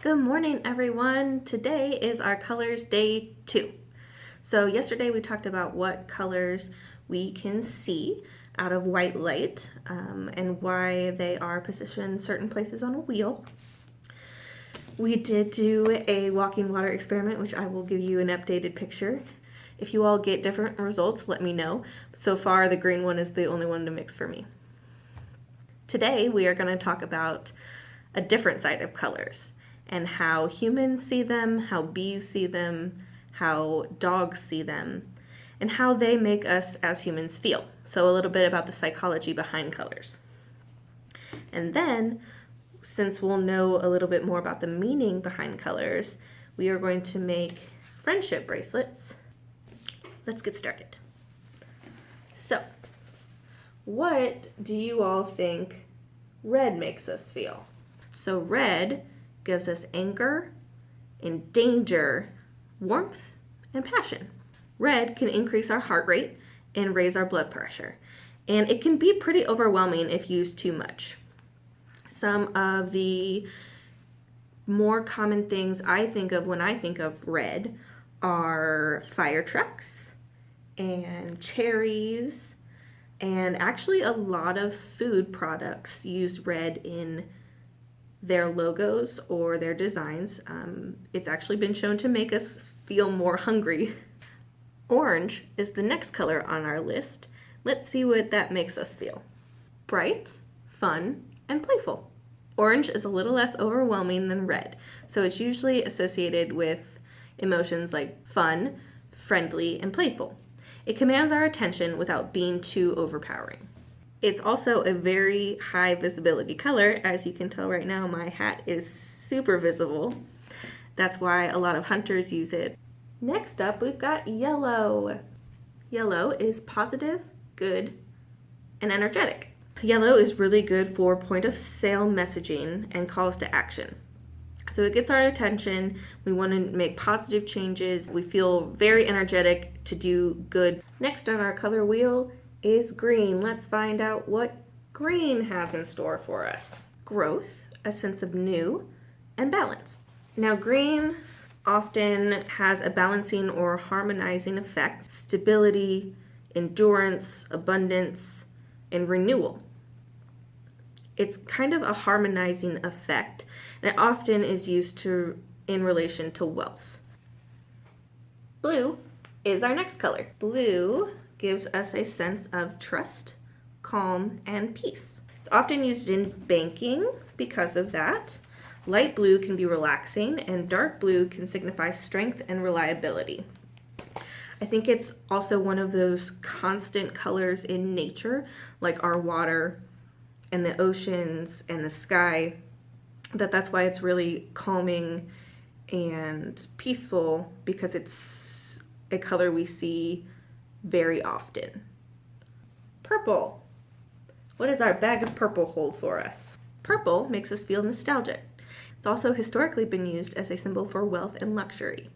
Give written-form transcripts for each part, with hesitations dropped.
Good morning, everyone. Today is our colors day 2. So yesterday we talked about what colors we can see out of white light and why they are positioned certain places on a wheel. We did do a walking water experiment, which I will give you an updated picture. If you all get different results, let me know. So far, the green one is the only one to mix for me. Today, we are going to talk about a different side of colors and how humans see them, how bees see them, how dogs see them, and how they make us as humans feel. So a little bit about the psychology behind colors. And then, since we'll know a little bit more about the meaning behind colors, we are going to make friendship bracelets. Let's get started. So, what do you all think red makes us feel? So red gives us anger and danger, warmth, and passion. Red can increase our heart rate and raise our blood pressure. And it can be pretty overwhelming if used too much. Some of the more common things I think of when I think of red are fire trucks and cherries, and actually a lot of food products use red in their logos or their designs. It's actually been shown to make us feel more hungry. Orange is the next color on our list. Let's see what that makes us feel. Bright, fun, and playful. Orange is a little less overwhelming than red, so it's usually associated with emotions like fun, friendly, and playful. It commands our attention without being too overpowering. It's also a very high visibility color. As you can tell right now, my hat is super visible. That's why a lot of hunters use it. Next up, we've got yellow. Yellow is positive, good, and energetic. Yellow is really good for point of sale messaging and calls to action. So it gets our attention. We want to make positive changes. We feel very energetic to do good. Next on our color wheel is green. Let's find out what green has in store for us. Growth, a sense of new, and balance. Now green often has a balancing or harmonizing effect, stability, endurance, abundance, and renewal. It's kind of a harmonizing effect, and it often is used in relation to wealth. Blue is our next color. Blue gives us a sense of trust, calm, and peace. It's often used in banking because of that. Light blue can be relaxing, and dark blue can signify strength and reliability. I think it's also one of those constant colors in nature, like our water and the oceans and the sky, that's why it's really calming and peaceful, because it's a color we see very often. Purple. What does our bag of purple hold for us? Purple makes us feel nostalgic. It's also historically been used as a symbol for wealth and luxury,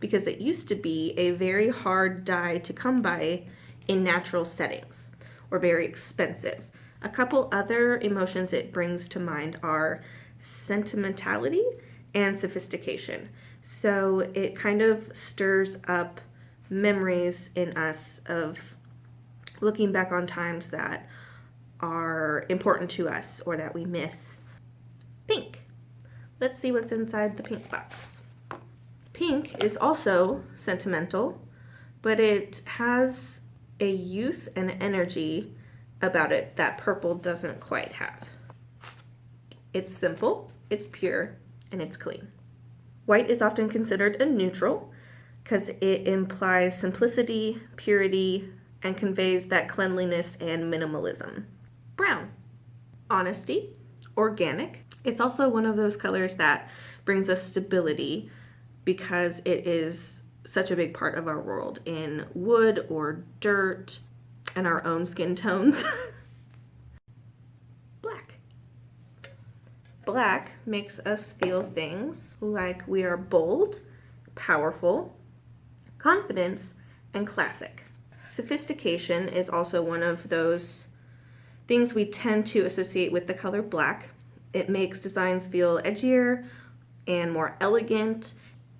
because it used to be a very hard dye to come by in natural settings, or very expensive. A couple other emotions it brings to mind are sentimentality and sophistication. So it kind of stirs up memories in us of looking back on times that are important to us or that we miss. Pink. Let's see what's inside the pink box. Pink is also sentimental, but it has a youth and energy about it that purple doesn't quite have. It's simple, it's pure, and it's clean. White is often considered a neutral because it implies simplicity, purity, and conveys that cleanliness and minimalism. Brown. Honesty, organic. It's also one of those colors that brings us stability because it is such a big part of our world in wood or dirt and our own skin tones. Black. Black makes us feel things like we are bold, powerful, confidence, and classic. Sophistication is also one of those things we tend to associate with the color black. It makes designs feel edgier and more elegant.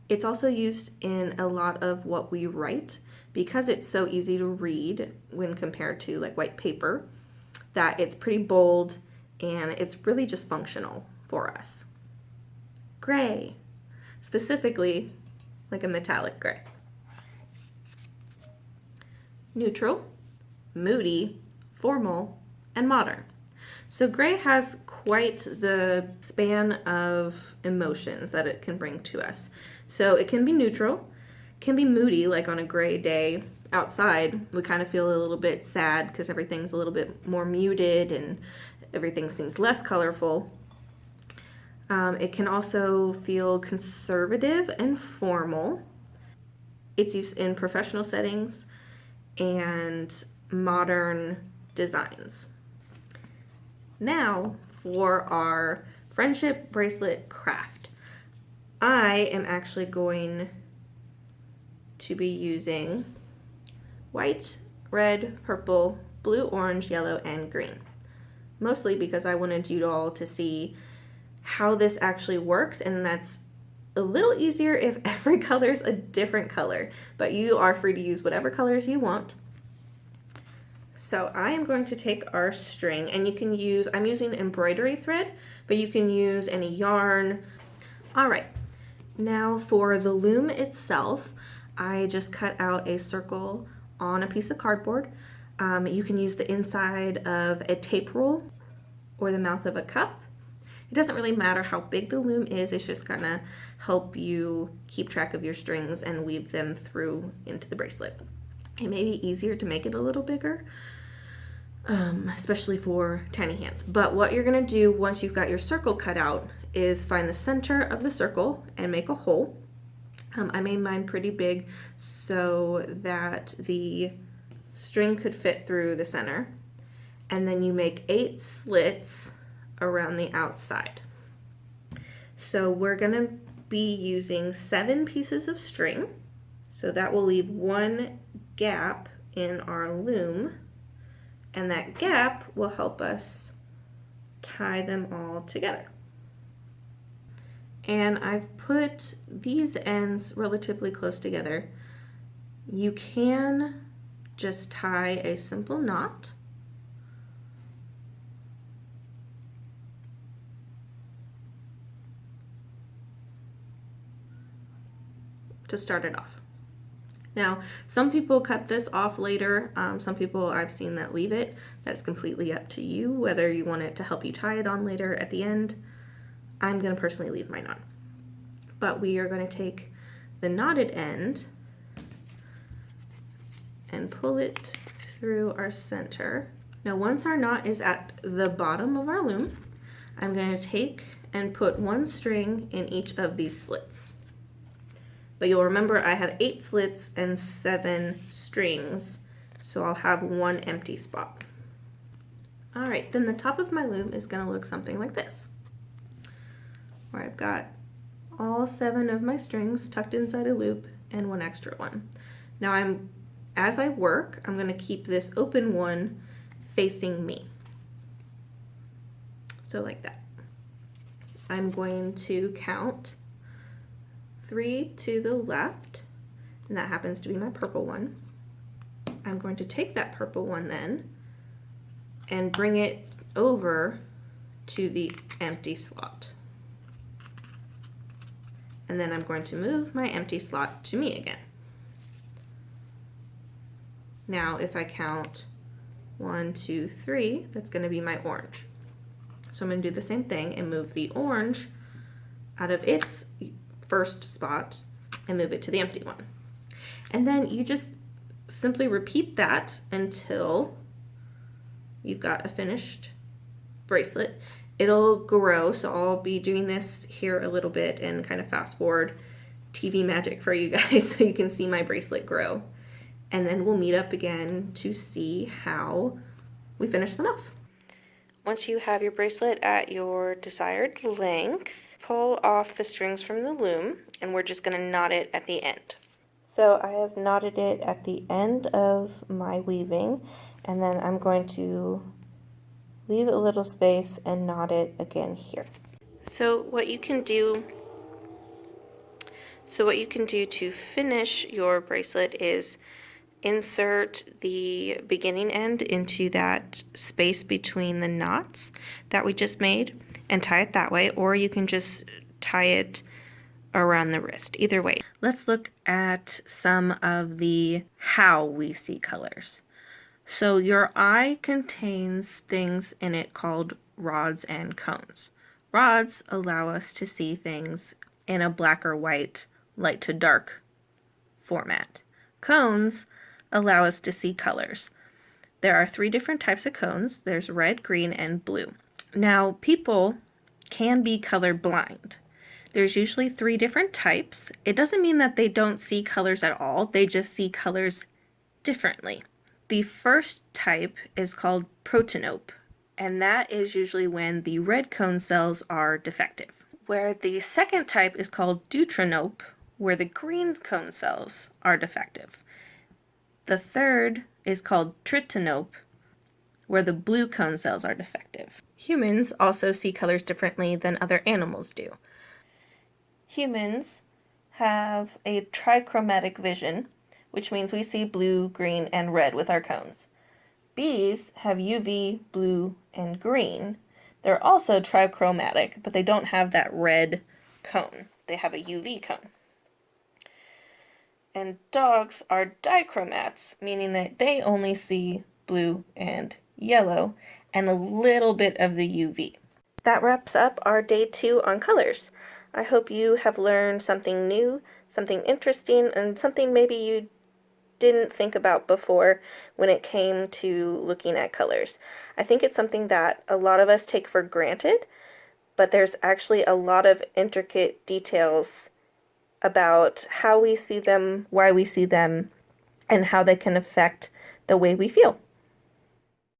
It's also used in a lot of what we write because it's so easy to read when compared to like white paper, that it's pretty bold and it's really just functional for us. Gray, specifically like a metallic gray. Neutral, moody, formal, and modern. So gray has quite the span of emotions that it can bring to us. So it can be neutral, can be moody, like on a gray day outside. We kind of feel a little bit sad because everything's a little bit more muted and everything seems less colorful. It can also feel conservative and formal. It's used in professional settings and modern designs. Now for our friendship bracelet craft. I am actually going to be using white, red, purple, blue, orange, yellow, and green. Mostly because I wanted you all to see how this actually works, and that's a little easier if every color is a different color, but you are free to use whatever colors you want. So I am going to take our string, and you can use, I'm using embroidery thread, but you can use any yarn. All right, now for the loom itself, I just cut out a circle on a piece of cardboard. You can use the inside of a tape rule or the mouth of a cup. It doesn't really matter how big the loom is, it's just gonna help you keep track of your strings and weave them through into the bracelet. It may be easier to make it a little bigger, especially for tiny hands. But what you're gonna do once you've got your circle cut out is find the center of the circle and make a hole. I made mine pretty big so that the string could fit through the center. And then you make 8 slits around the outside. So we're gonna be using 7 pieces of string. So that will leave 1 gap in our loom, and that gap will help us tie them all together. And I've put these ends relatively close together. You can just tie a simple knot. To start it off. Now, some people cut this off later. Some people I've seen that leave it. That's completely up to you, whether you want it to help you tie it on later at the end. I'm going to personally leave mine on. But we are going to take the knotted end and pull it through our center. Now, once our knot is at the bottom of our loom, I'm going to take and put 1 string in each of these slits. But you'll remember I have 8 slits and 7 strings, so I'll have 1 empty spot. All right, then the top of my loom is gonna look something like this, where I've got all 7 of my strings tucked inside a loop and 1 extra one. Now as I work, I'm gonna keep this open one facing me. So like that. I'm going to count 3 to the left, and that happens to be my purple one. I'm going to take that purple one then and bring it over to the empty slot. And then I'm going to move my empty slot to me again. Now if I count 1, 2, 3, that's going to be my orange. So I'm going to do the same thing and move the orange out of its first spot and move it to the empty one. And then you just simply repeat that until you've got a finished bracelet. It'll grow, so I'll be doing this here a little bit and kind of fast forward TV magic for you guys so you can see my bracelet grow. And then we'll meet up again to see how we finish them off. Once you have your bracelet at your desired length, pull off the strings from the loom, and we're just going to knot it at the end. So I have knotted it at the end of my weaving, and then I'm going to leave a little space and knot it again here. So what you can do So what you can do to finish your bracelet is insert the beginning end into that space between the knots that we just made and tie it that way, or you can just tie it around the wrist. Either way. Let's look at some of the how we see colors. So your eye contains things in it called rods and cones. Rods allow us to see things in a black or white, light to dark format. Cones allow us to see colors. There are 3 different types of cones. There's red, green, and blue. Now, people can be colorblind. There's usually 3 different types. It doesn't mean that they don't see colors at all. They just see colors differently. The first type is called protenope, and that is usually when the red cone cells are defective. Where the second type is called deuteranope, where the green cone cells are defective. The third is called tritanope, where the blue cone cells are defective. Humans also see colors differently than other animals do. Humans have a trichromatic vision, which means we see blue, green, and red with our cones. Bees have UV, blue, and green. They're also trichromatic, but they don't have that red cone. They have a UV cone. And dogs are dichromats, meaning that they only see blue and yellow and a little bit of the UV. That wraps up our day 2 on colors. I hope you have learned something new, something interesting, and something maybe you didn't think about before when it came to looking at colors. I think it's something that a lot of us take for granted, but there's actually a lot of intricate details about how we see them, why we see them, and how they can affect the way we feel.